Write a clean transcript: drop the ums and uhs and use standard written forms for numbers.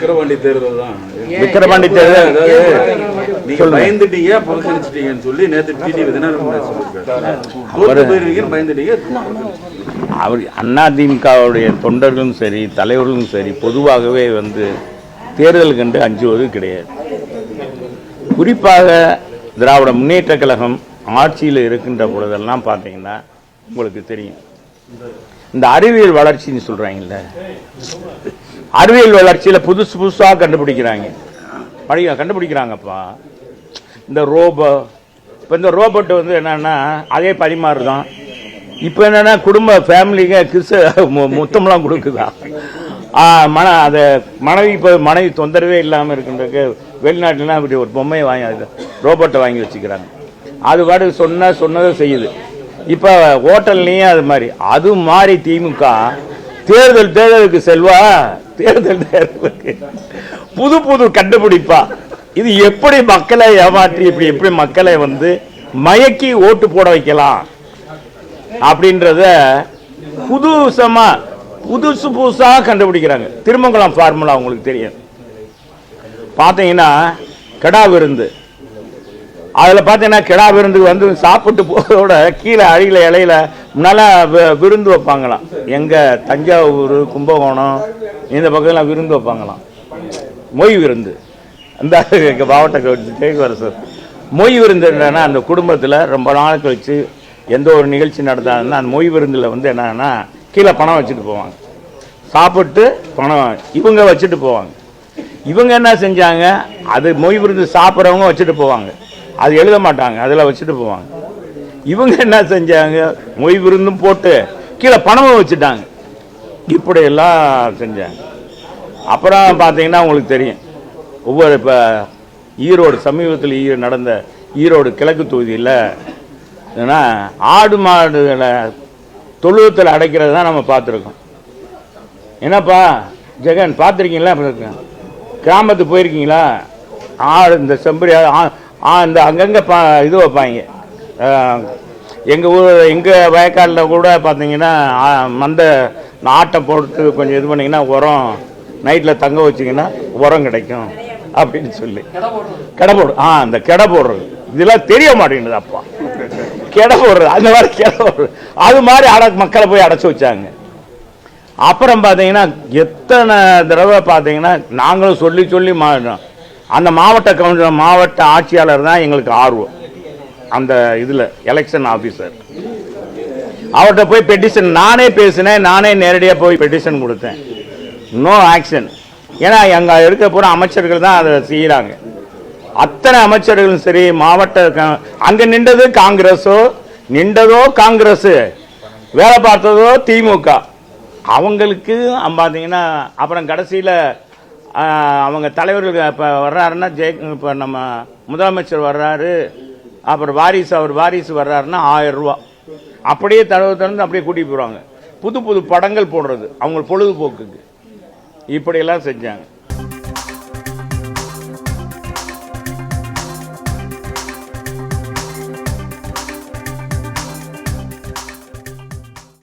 விக்கிரவாண்டி தேர்தல் தான். விக்கிரவாண்டி தேர்தல் நீங்க பயந்துட்டீங்க புறக்கணிச்சிட்டீங்கன்னு சொல்லி நேற்று டிடிவி தினகரன் சொல்லியிருக்காரு. பயந்துட்டீங்க. அவர் அதிமுகவுடைய தொண்டர்களும் சரி தலைவர்களும் சரி பொதுவாகவே தேர்தல் கண்டு அஞ்சுவது கிடையாது. குறிப்பாக திராவிட முன்னேற்ற கழகம் ஆட்சியில் இருக்கின்ற பொழுதெல்லாம் பார்த்தீங்கன்னா உங்களுக்கு தெரியும், இந்த அறிவியல் வளர்ச்சின்னு சொல்றாங்கல்ல, அறிவியல் வளர்ச்சியில புதுசு புதுசாக கண்டுபிடிக்கிறாங்கப்பா. இந்த ரோபோ, இப்போ இந்த ரோபோட் என்னன்னா அதே பரிமாறு தான். இப்போ என்னன்னா குடும்ப ஃபேமிலிங்க கிறிஸ்து மொத்தம்லாம் கொடுக்குதா. மனைவி தொந்தரவே இல்லாமல் இருக்கின்றதுக்கு வெளிநாட்டுலாம் இப்படி ஒரு பொம்மையை வாங்கி ரோபோட்டை வாங்கி வச்சுக்கிறாங்க. அது பாட்டு சொன்னதை செய்யுது. இப்போ ஹோட்டல்லையும் அது மாதிரி திமுக தேர்தலுக்கு செல்வா, தேர்தலுக்கு புது புது கண்டுபிடிப்பா. இது எப்படி மக்களை ஏமாற்றி எப்படி மக்களை மயக்கி ஓட்டு போட வைக்கலாம் அப்படின்றத புதுசு புதுசாக கண்டுபிடிக்கிறாங்க. திருமங்கலம் ஃபார்முலா உங்களுக்கு தெரியும். பார்த்தீங்கன்னா கெடா விருந்து, அதில் பார்த்தீங்கன்னா கெடா விருந்துக்கு சாப்பிட்டு போகிறதோட கீழே அழியில இலையில நல்லா விருந்து வைப்பாங்களாம். எங்கள் தஞ்சாவூர் கும்பகோணம் இந்த பக்கம்லாம் விருந்து வைப்பாங்களாம். மொய் விருந்து, அந்த மாவட்ட சார் மொய் விருந்து என்னன்னா அந்த குடும்பத்தில் ரொம்ப நாள் கழிச்சு எந்த ஒரு நிகழ்ச்சி நடத்தாதுன்னா அந்த மொய் விருந்தில் என்னன்னா கீழே பணம் வச்சுட்டு போவாங்க. சாப்பிட்டு பணம் இவங்க வச்சுட்டு போவாங்க. இவங்க என்ன செஞ்சாங்க, அது மொய் விருந்து சாப்பிட்றவங்க வச்சுட்டு போவாங்க, அது எழுத மாட்டாங்க, அதில் வச்சுட்டு போவாங்க. இவங்க என்ன செஞ்சாங்க, மொய் விருந்தும் போட்டு கீழே பணமும் வச்சுட்டாங்க. இப்படியெல்லாம் செஞ்சாங்க. அப்புறம் பார்த்தீங்கன்னா உங்களுக்கு தெரியும், ஒவ்வொரு இப்போ ஈரோடு சமீபத்தில் நடந்த ஈரோடு கிழக்கு தொகுதியில் ஏன்னா ஆடு மாடுகளை தொழுவத்தில் அடைக்கிறது தான் நம்ம பார்த்துருக்கோம். என்னப்பா ஜெகன் பார்த்துருக்கீங்களா? கிராமத்துக்கு போயிருக்கீங்களா? ஆடு இந்த செம்பரி இந்த அங்கங்கே இது வைப்பாங்க. எங்கள் வயக்காட்டில் கூட பார்த்தீங்கன்னா ஆட்டை போட்டு கொஞ்சம் இது பண்ணிங்கன்னா உரம் நைட்டில் தங்க வச்சிங்கன்னா உரம் கிடைக்கும் அப்படின்னு சொல்லி கடை போடு. அந்த கடை போடுறது இதெல்லாம் தெரிய மாட்டேங்குது. அப்பா கடை போடுறது, அந்த மாதிரி கடை போடுறது, அது மாதிரி மக்களை போய் அடைச்சி வச்சாங்க. அப்புறம் பார்த்தீங்கன்னா எத்தனை தடவை பார்த்தீங்கன்னா நாங்களும் சொல்லி அந்த மாவட்ட ஆட்சியாளர் தான் எங்களுக்கு ஆர்வம். அந்த இதில் எலெக்ஷன் ஆஃபீஸர் அவர்கிட்ட போய் பெட்டிஷன் நானே பேசினேன், நானே நேரடியாக போய் பெட்டிஷன் கொடுத்தேன். No action. ஏன்னா அங்கே இருக்க போகிற அமைச்சர்கள் தான் அதை செய்கிறாங்க. அத்தனை அமைச்சர்களும் சரி மாவட்ட அங்கே நின்றதோ காங்கிரஸ், வேலை பார்த்ததோ திமுக. அவங்களுக்கு பார்த்தீங்கன்னா அப்புறம் கடைசியில் அவங்க தலைவர்கள் இப்போ வர்றாருன்னா இப்போ நம்ம முதலமைச்சர் வர்றாரு, அப்புறம் வாரிசு வர்றாருன்னா 1000 ரூபா அப்படியே திறந்து அப்படியே கூட்டிட்டு போடுவாங்க. புது புது படங்கள் போடுறது அவங்க பொழுதுபோக்குக்கு. இப்படியெல்லாம் செஞ்சாங்க.